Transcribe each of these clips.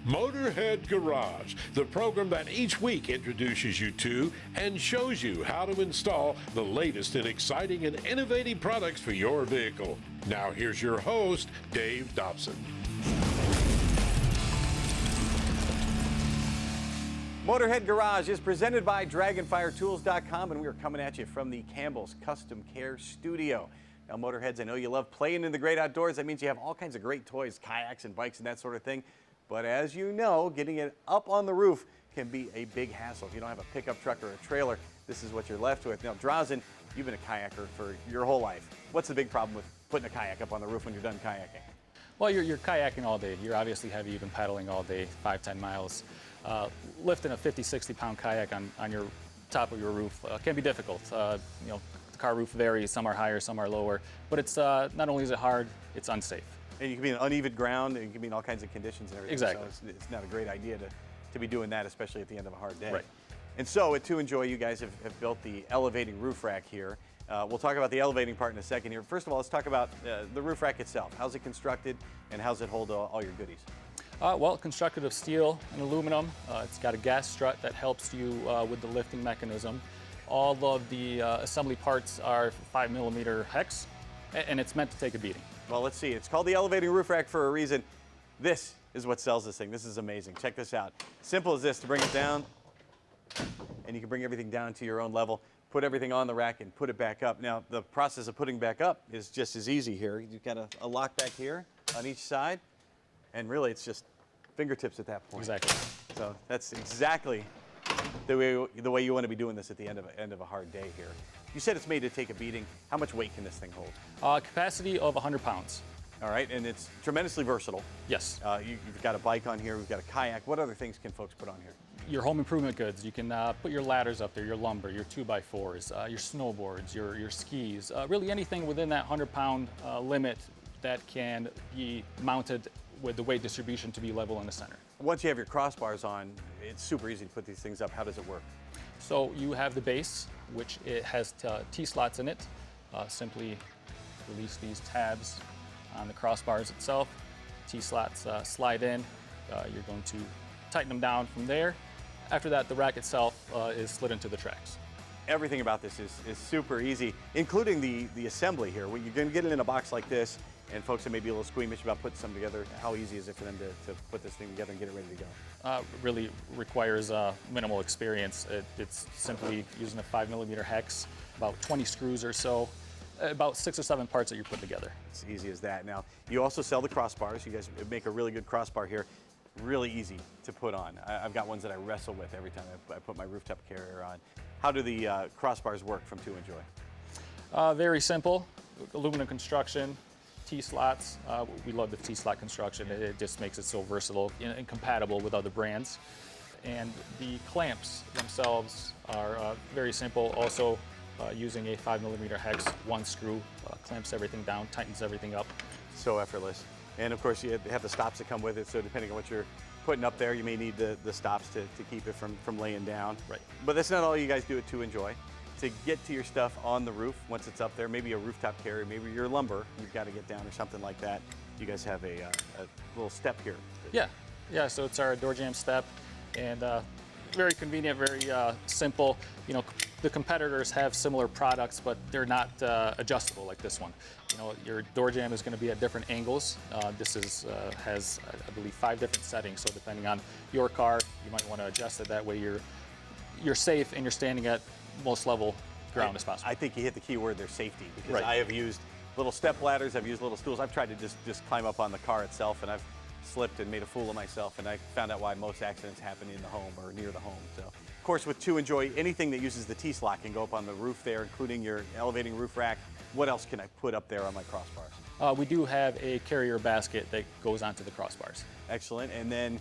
Motorhead Garage, the program that each week introduces you to and shows you how to install the latest in exciting and innovative products for your vehicle. Now here's your host, Dave Dobson. Motorhead Garage is presented by DragonfireTools.com, and we are coming at you from the Campbell's Custom Care Studio. Now, Motorheads, I know you love playing in the great outdoors. That means you have all kinds of great toys, kayaks and bikes and that sort of thing. But as you know, getting it up on the roof can be a big hassle. If you don't have a pickup truck or a trailer, this is what you're left with. Now, Drazen, you've been a kayaker for your whole life. What's the big problem with putting a kayak up on the roof when you're done kayaking? Well, you're kayaking all day. You're obviously heavy. You've been paddling all day, 5-10 miles. Lifting a 50-60 pound kayak on your top of your roof can be difficult. The car roof varies. Some are higher, some are lower. But it's not only is it hard, it's unsafe. And you can be in uneven ground, and you can be in all kinds of conditions and everything. Exactly. So it's not a great idea to be doing that, especially at the end of a hard day. Right. And so at TOOENJOY, you guys have built the elevating roof rack here. We'll talk about the elevating part in a second here. First of all, let's talk about the roof rack itself. How's it constructed, and how's it hold all your goodies? Well, constructed of steel and aluminum. It's got a gas strut that helps you with the lifting mechanism. All of the assembly parts are 5mm hex, and it's meant to take a beating. Well, let's see. It's called the elevating roof rack for a reason. This is what sells this thing. This is amazing. Check this out. Simple as this to bring it down, and you can bring everything down to your own level, put everything on the rack, and put it back up. Now, the process of putting back up is just as easy here. You've got a lock back here on each side, and really it's just fingertips at that point. Exactly. So that's exactly the way you want to be doing this at the end of a hard day here. You said it's made to take a beating. How much weight can this thing hold? Capacity of 100 pounds. All right, and it's tremendously versatile. Yes. You've got a bike on here, we've got a kayak. What other things can folks put on here? Your home improvement goods. You can put your ladders up there, your lumber, your 2x4s, your snowboards, your skis, really anything within that 100-pound limit that can be mounted with the weight distribution to be level in the center. Once you have your crossbars on, it's super easy to put these things up. How does it work? So you have the base, which it has T-slots in it. Simply release these tabs on the crossbars itself. T-slots slide in. You're going to tighten them down from there. After that, the rack itself is slid into the tracks. Everything about this is super easy, including the assembly here. When you're going to get it in a box like this, and folks that may be a little squeamish about putting something together, how easy is it for them to put this thing together and get it ready to go? Really requires minimal experience. It's simply using a 5mm hex, about 20 screws or so, about 6 or 7 parts that you put together. It's easy as that. Now, you also sell the crossbars. You guys make a really good crossbar here. Really easy to put on. I've got ones that I wrestle with every time I put my rooftop carrier on. How do the crossbars work from TOOENJOY? Very simple, aluminum construction, T-slots. We love the T-slot construction. It just makes it so versatile and compatible with other brands. And the clamps themselves are very simple. Also using a 5mm hex, 1 screw clamps everything down, tightens everything up. So effortless. And of course you have the stops that come with it, so depending on what you're putting up there, you may need the stops to keep it from laying down. Right. But that's not all you guys do at TOOENJOY. To get to your stuff on the roof, once it's up there, maybe a rooftop carrier, maybe your lumber, you've got to get down or something like that. You guys have a little step here. Yeah, so it's our door jamb step, and very convenient, very simple. You know, the competitors have similar products, but they're not adjustable like this one. You know, your door jamb is going to be at different angles. This has, I believe, 5 different settings, so depending on your car, you might want to adjust it. That way you're safe and you're standing at most level ground as possible. I think you hit the key word there, safety, because right. I have used little step ladders, I've used little stools. I've tried to just climb up on the car itself, and I've slipped and made a fool of myself, and I found out why most accidents happen in the home or near the home. So, of course, with TOOENJOY, anything that uses the T-slot can go up on the roof there, including your elevating roof rack. What else can I put up there on my crossbars? We do have a carrier basket that goes onto the crossbars. Excellent. And then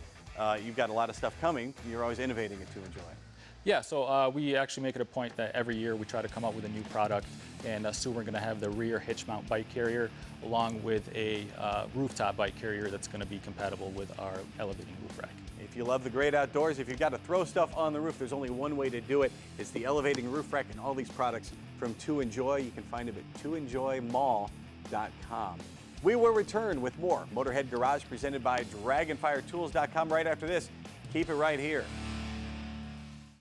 you've got a lot of stuff coming. You're always innovating at TOOENJOY. Yeah, so we actually make it a point that every year we try to come up with a new product, and soon we're going to have the rear hitch mount bike carrier along with a rooftop bike carrier that's going to be compatible with our elevating roof rack. If you love the great outdoors, if you've got to throw stuff on the roof, there's only one way to do it. It's the elevating roof rack, and all these products from TOOENJOY. You can find them at TOOENJOYMall.com. We will return with more Motorhead Garage presented by DragonfireTools.com right after this. Keep it right here.